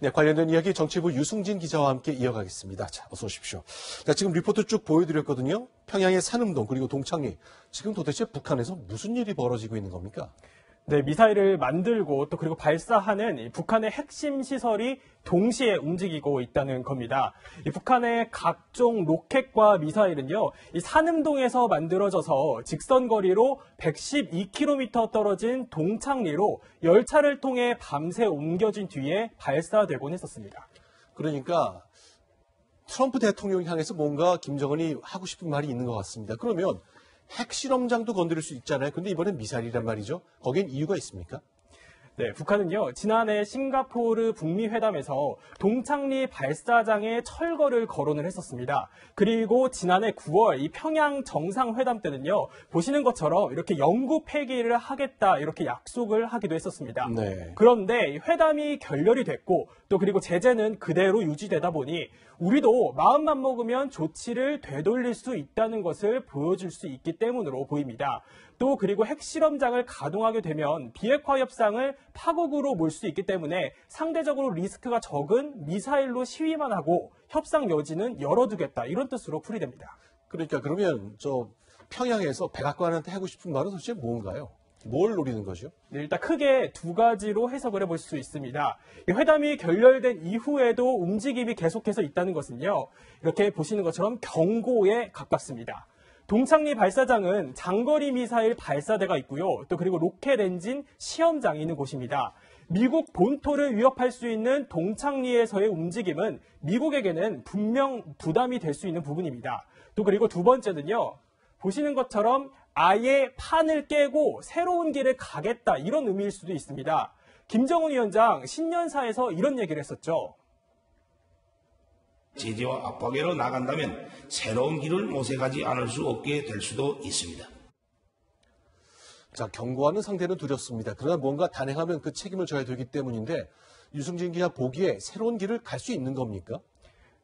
네, 관련된 이야기 정치부 유승진 기자와 함께 이어가겠습니다. 자, 어서 오십시오. 자, 지금 리포트 쭉 보여드렸거든요. 평양의 산음동 그리고 동창리. 지금 도대체 북한에서 무슨 일이 벌어지고 있는 겁니까? 네, 미사일을 만들고 또 그리고 발사하는 이 북한의 핵심 시설이 동시에 움직이고 있다는 겁니다. 이 북한의 각종 로켓과 미사일은요, 이 산음동에서 만들어져서 직선 거리로 112km 떨어진 동창리로 열차를 통해 밤새 옮겨진 뒤에 발사되곤 했었습니다. 그러니까 트럼프 대통령 향해서 뭔가 김정은이 하고 싶은 말이 있는 것 같습니다. 그러면 핵실험장도 건드릴 수 있잖아요. 근데 이번엔 미사일이란 말이죠. 거기엔 이유가 있습니까? 네, 북한은요, 지난해 싱가포르 북미 회담에서 동창리 발사장에 철거를 거론을 했었습니다. 그리고 지난해 9월 이 평양 정상회담 때는요, 보시는 것처럼 이렇게 영구 폐기를 하겠다 이렇게 약속을 하기도 했었습니다. 네. 그런데 회담이 결렬이 됐고 또 그리고 제재는 그대로 유지되다 보니 우리도 마음만 먹으면 조치를 되돌릴 수 있다는 것을 보여줄 수 있기 때문으로 보입니다. 또 그리고 핵실험장을 가동하게 되면 비핵화 협상을 파국으로 몰 수 있기 때문에 상대적으로 리스크가 적은 미사일로 시위만 하고 협상 여지는 열어두겠다 이런 뜻으로 풀이됩니다. 그러니까 그러면 평양에서 백악관한테 하고 싶은 말은 도대체 뭔가요? 뭘 노리는 거죠? 네, 일단 크게 두 가지로 해석을 해볼 수 있습니다. 이 회담이 결렬된 이후에도 움직임이 계속해서 있다는 것은요. 이렇게 보시는 것처럼 경고에 가깝습니다. 동창리 발사장은 장거리 미사일 발사대가 있고요. 또 그리고 로켓 엔진 시험장이 있는 곳입니다. 미국 본토를 위협할 수 있는 동창리에서의 움직임은 미국에게는 분명 부담이 될 수 있는 부분입니다. 또 그리고 두 번째는요. 보시는 것처럼 아예 판을 깨고 새로운 길을 가겠다 이런 의미일 수도 있습니다. 김정은 위원장 신년사에서 이런 얘기를 했었죠. 제재와 압박으로 나간다면 새로운 길을 모색하지 않을 수 없게 될 수도 있습니다. 자, 경고하는 상대는 두렵습니다. 그러나 뭔가 단행하면 그 책임을 져야 되기 때문인데 유승진 기자 보기에 새로운 길을 갈 수 있는 겁니까?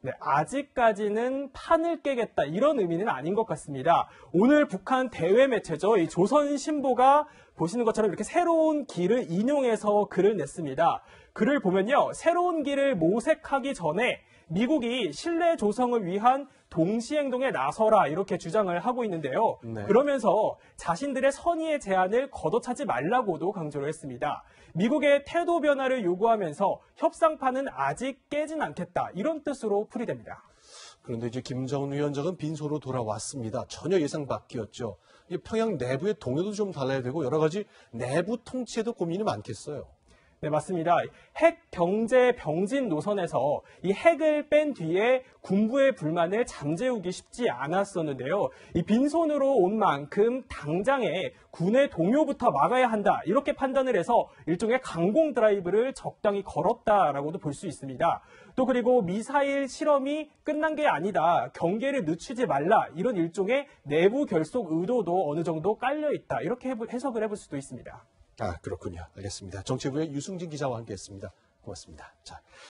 네, 아직까지는 판을 깨겠다 이런 의미는 아닌 것 같습니다. 오늘 북한 대외 매체죠. 이 조선신보가 보시는 것처럼 이렇게 새로운 길을 인용해서 글을 냈습니다. 글을 보면요. 새로운 길을 모색하기 전에 미국이 신뢰 조성을 위한 동시행동에 나서라 이렇게 주장을 하고 있는데요. 네. 그러면서 자신들의 선의의 제안을 걷어차지 말라고도 강조를 했습니다. 미국의 태도 변화를 요구하면서 협상판은 아직 깨진 않겠다 이런 뜻으로 풀이됩니다. 그런데 이제 김정은 위원장은 빈소로 돌아왔습니다. 전혀 예상 밖이었죠. 평양 내부의 동요도 좀 달라야 되고 여러 가지 내부 통치에도 고민이 많겠어요. 네, 맞습니다. 핵 경제 병진 노선에서 이 핵을 뺀 뒤에 군부의 불만을 잠재우기 쉽지 않았었는데요. 이 빈손으로 온 만큼 당장에 군의 동요부터 막아야 한다. 이렇게 판단을 해서 일종의 강공 드라이브를 적당히 걸었다라고도 볼 수 있습니다. 또 그리고 미사일 실험이 끝난 게 아니다. 경계를 늦추지 말라. 이런 일종의 내부 결속 의도도 어느 정도 깔려 있다. 이렇게 해석을 해볼 수도 있습니다. 아, 그렇군요. 알겠습니다. 정치부의 유승진 기자와 함께했습니다. 고맙습니다. 자.